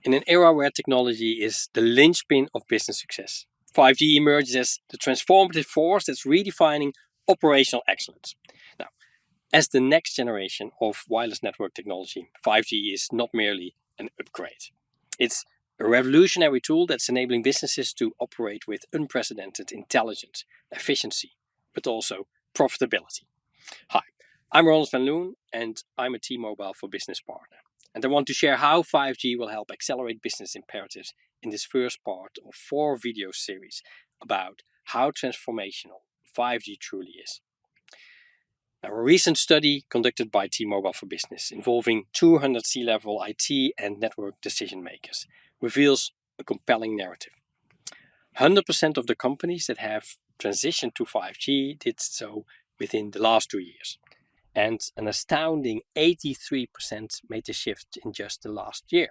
In an era where technology is the linchpin of business success, 5G emerges as the transformative force that's redefining operational excellence. Now, as the next generation of wireless network technology, 5G is not merely an upgrade. It's a revolutionary tool that's enabling businesses to operate with unprecedented intelligence, efficiency, but also profitability. Hi, I'm Ronald van Loon, and I'm a T-Mobile for Business partner. And I want to share how 5G will help accelerate business imperatives in this first part of 4 video series about how transformational 5G truly is. Now, a recent study conducted by T-Mobile for Business involving 200 C-level IT and network decision makers reveals a compelling narrative. 100% of the companies that have transitioned to 5G did so within the last 2 years. And an astounding 83% made the shift in just the last year.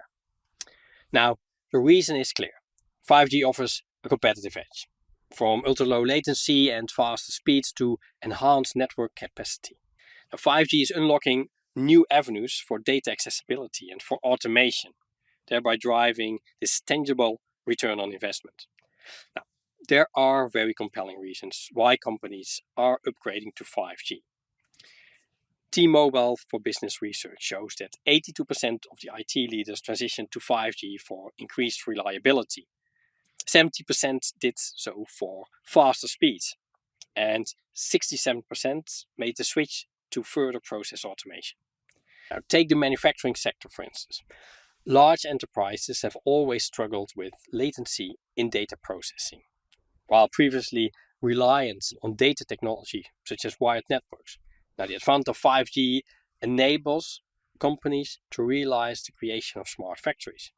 Now, the reason is clear. 5G offers a competitive edge, from ultra-low latency and faster speeds to enhanced network capacity. Now, 5G is unlocking new avenues for data accessibility and for automation, thereby driving this tangible return on investment. Now, there are very compelling reasons why companies are upgrading to 5G. T-Mobile for Business research shows that 82% of the IT leaders transitioned to 5G for increased reliability. 70% did so for faster speeds, and 67% made the switch to further process automation. Now, take the manufacturing sector, for instance. Large enterprises have always struggled with latency in data processing, while previously reliant on data technology such as wired networks. Now, the advent of 5G enables companies to realize the creation of smart factories.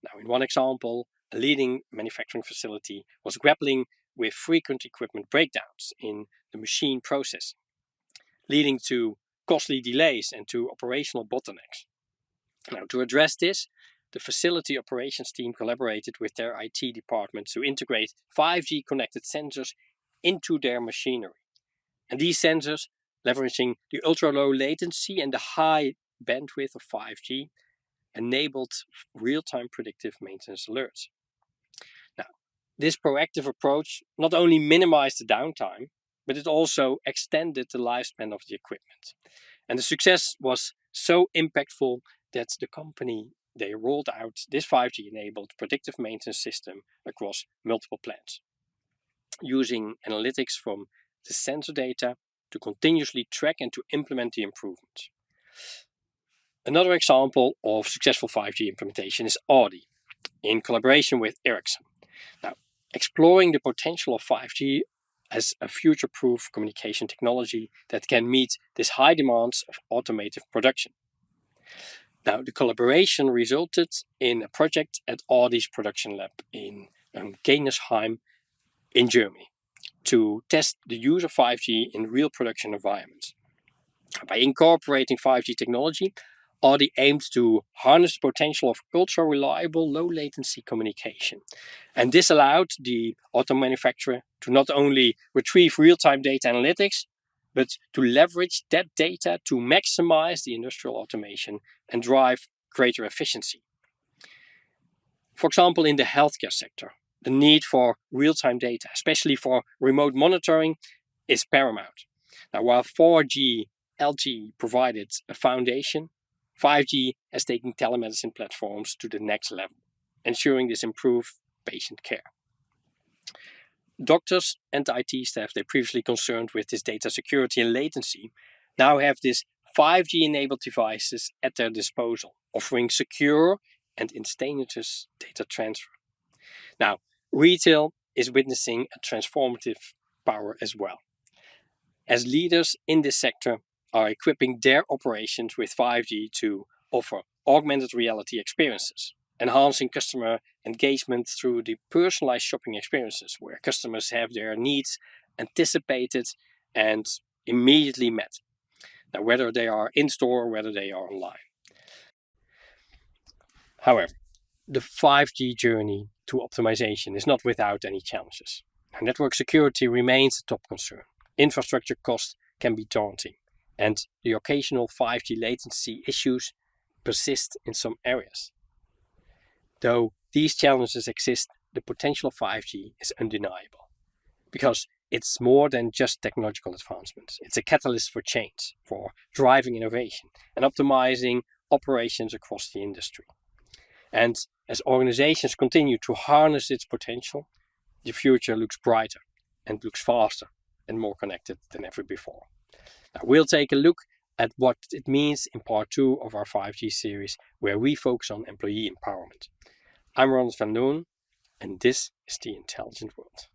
Now, in one example, a leading manufacturing facility was grappling with frequent equipment breakdowns in the machine processing, leading to costly delays and to operational bottlenecks. Now, to address this, the facility operations team collaborated with their IT department to integrate 5G connected sensors into their machinery. And these sensors, leveraging the ultra-low latency and the high bandwidth of 5G, enabled real-time predictive maintenance alerts. Now, this proactive approach not only minimized the downtime, but it also extended the lifespan of the equipment. And the success was so impactful that the company, they rolled out this 5G-enabled predictive maintenance system across multiple plants, using analytics from the sensor data to continuously track and to implement the improvements. Another example of successful 5G implementation is Audi, in collaboration with Ericsson. Now, exploring the potential of 5G as a future-proof communication technology that can meet this high demands of automotive production. Now, the collaboration resulted in a project at Audi's production lab in Genesheim in Germany to test the use of 5G in real production environments. By incorporating 5G technology, Audi aimed to harness the potential of ultra-reliable, low-latency communication. And this allowed the auto manufacturer to not only retrieve real-time data analytics, but to leverage that data to maximize the industrial automation and drive greater efficiency. For example, in the healthcare sector, the need for real-time data, especially for remote monitoring, is paramount. Now, while 4G LTE provided a foundation, 5G has taken telemedicine platforms to the next level, ensuring this improved patient care. Doctors and IT staff, they previously concerned with this data security and latency, now have this 5G-enabled devices at their disposal, offering secure and instantaneous data transfer. Now, retail is witnessing a transformative power as well, as leaders in this sector are equipping their operations with 5G to offer augmented reality experiences, enhancing customer engagement through the personalized shopping experiences where customers have their needs anticipated and immediately met. Now, whether they are in store or whether they are online. However, the 5G journey to optimization is not without any challenges. Network security remains a top concern. Infrastructure costs can be daunting, and the occasional 5G latency issues persist in some areas. Though these challenges exist, the potential of 5G is undeniable, because it's more than just technological advancements. It's a catalyst for change, for driving innovation and optimizing operations across the industry. And as organizations continue to harness its potential, the future looks brighter and looks faster and more connected than ever before. Now, we'll take a look at what it means in part 2 of our 5G series, where we focus on employee empowerment. I'm Ronald van Loon, and this is The Intelligent World.